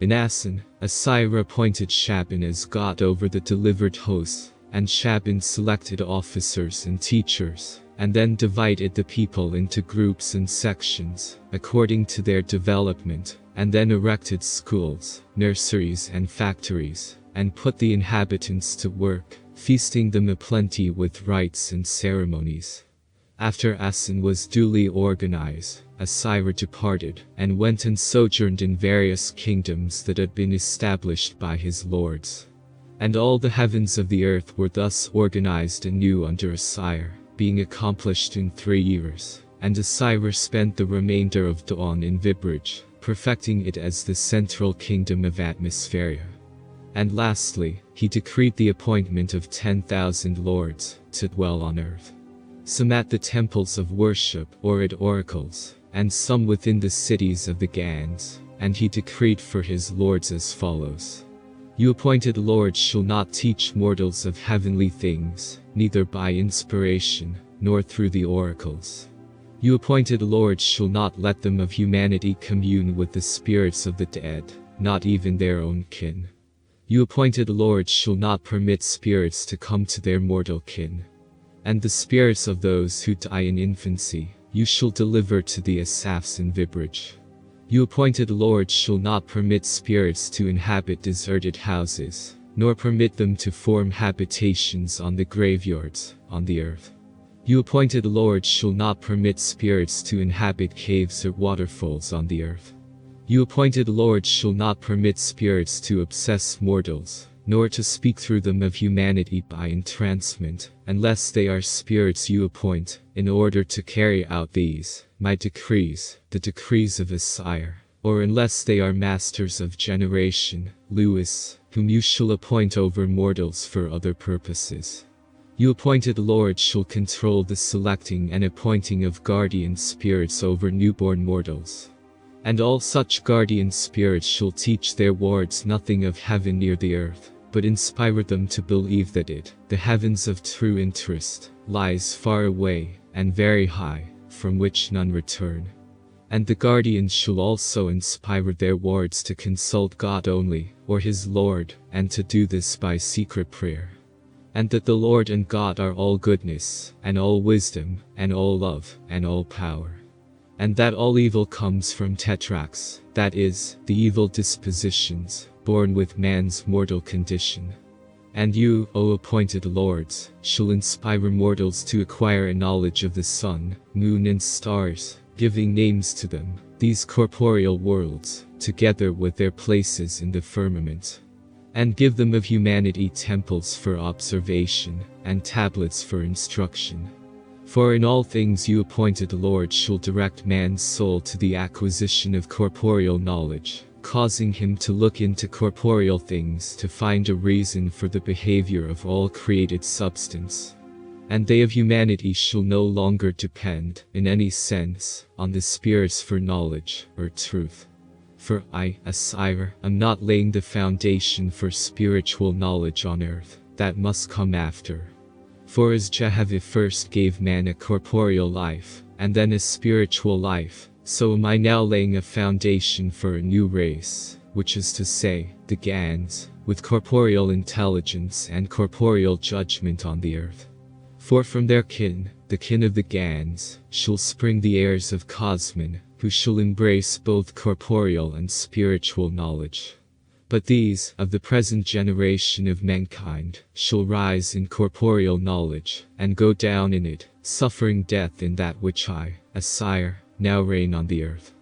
In Assan, Osiris appointed Shaban as god over the delivered hosts, and Shaban selected officers and teachers, and then divided the people into groups and sections, according to their development, and then erected schools, nurseries and factories, and put the inhabitants to work, feasting them aplenty with rites and ceremonies. After Assan was duly organized, Osiris departed, and went and sojourned in various kingdoms that had been established by his lords. And all the heavens of the earth were thus organized anew under Osiris, being accomplished in 3 years, and Osiris spent the remainder of Dawn in Vibrage, perfecting it as the central kingdom of Atmospheria. And lastly, he decreed the appointment of 10,000 lords, to dwell on earth. Some at the temples of worship, or at oracles, and some within the cities of the Gans, and he decreed for his lords as follows. You appointed lords shall not teach mortals of heavenly things, neither by inspiration, nor through the oracles. You appointed lords shall not let them of humanity commune with the spirits of the dead, not even their own kin. You appointed lords shall not permit spirits to come to their mortal kin. And the spirits of those who die in infancy, you shall deliver to the Asafs in Vibrage. You appointed lords shall not permit spirits to inhabit deserted houses, nor permit them to form habitations on the graveyards, on the earth. You appointed lords shall not permit spirits to inhabit caves or waterfalls on the earth. You appointed lords shall not permit spirits to obsess mortals, nor to speak through them of humanity by entrancement, unless they are spirits you appoint, in order to carry out these, my decrees, the decrees of Osiris, or unless they are masters of generation, Lewis, whom you shall appoint over mortals for other purposes. You appointed lords shall control the selecting and appointing of guardian spirits over newborn mortals. And all such guardian spirits shall teach their wards nothing of heaven near the earth, but inspire them to believe that it, the heavens of true interest, lies far away, and very high, from which none return. And the guardians shall also inspire their wards to consult God only, or his Lord, and to do this by secret prayer. And that the Lord and God are all goodness, and all wisdom, and all love, and all power. And that all evil comes from Tetrax, that is, the evil dispositions, born with man's mortal condition. And you, O appointed lords, shall inspire mortals to acquire a knowledge of the sun, moon and stars, giving names to them, these corporeal worlds, together with their places in the firmament. And give them of humanity temples for observation, and tablets for instruction. For in all things you appointed lords shall direct man's soul to the acquisition of corporeal knowledge, causing him to look into corporeal things to find a reason for the behavior of all created substance. And they of humanity shall no longer depend, in any sense, on the spirits for knowledge, or truth. For I, Osiris, am not laying the foundation for spiritual knowledge on earth, that must come after. For as Jehovah first gave man a corporeal life, and then a spiritual life, so am I now laying a foundation for a new race, which is to say, the Gans, with corporeal intelligence and corporeal judgment on the earth. For from their kin, the kin of the Gans, shall spring the heirs of Kosmon, who shall embrace both corporeal and spiritual knowledge. But these, of the present generation of mankind, shall rise in corporeal knowledge, and go down in it, suffering death in that which I, Osiris, now reign on the earth.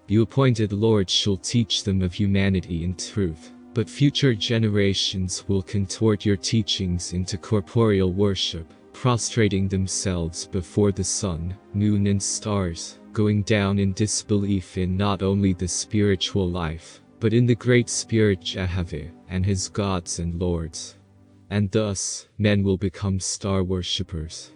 You appointed lords shall teach them of humanity in truth, but future generations will contort your teachings into corporeal worship, prostrating themselves before the sun, moon and stars, going down in disbelief in not only the spiritual life, but in the great spirit Jehovah, and his gods and lords. And thus, men will become star worshippers.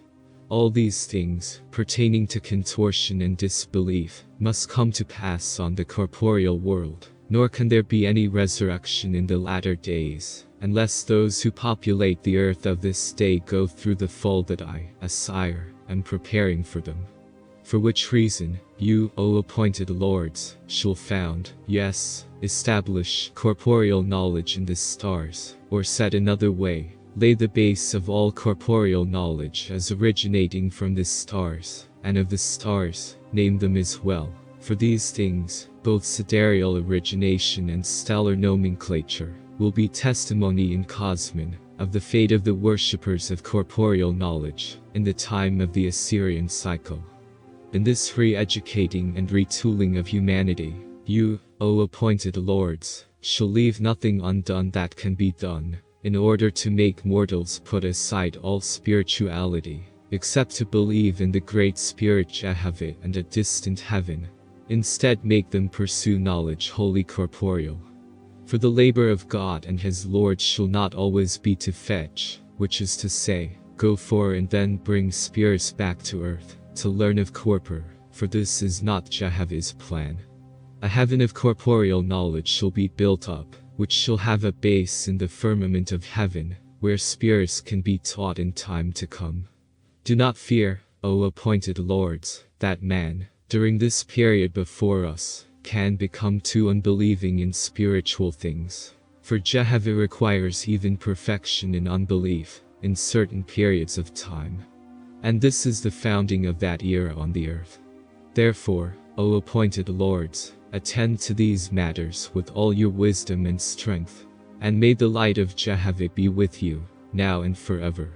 All these things, pertaining to contortion and disbelief, must come to pass on the corporeal world, nor can there be any resurrection in the latter days, unless those who populate the earth of this day go through the fall that I, Osiris, am preparing for them. For which reason, you, O appointed lords, shall found, yes, establish corporeal knowledge in the stars, or said another way, lay the base of all corporeal knowledge as originating from the stars, and of the stars, name them as well. For these things, both sidereal origination and stellar nomenclature, will be testimony in Kosmon, of the fate of the worshippers of corporeal knowledge, in the time of the Assyrian cycle. In this re-educating and retooling of humanity, you, O appointed lords, shall leave nothing undone that can be done, in order to make mortals put aside all spirituality, except to believe in the great spirit Jehovah and a distant heaven. Instead make them pursue knowledge wholly corporeal. For the labor of God and his Lord shall not always be to fetch, which is to say, go for and then bring spirits back to earth, to learn of corpor, for this is not Jehovah's plan. A heaven of corporeal knowledge shall be built up, which shall have a base in the firmament of heaven, where spirits can be taught in time to come. Do not fear, O appointed lords, that man, during this period before us, can become too unbelieving in spiritual things. For Jehovah requires even perfection in unbelief, in certain periods of time. And this is the founding of that era on the earth. Therefore, O appointed lords, attend to these matters with all your wisdom and strength, and may the light of Jehovah be with you, now and forever.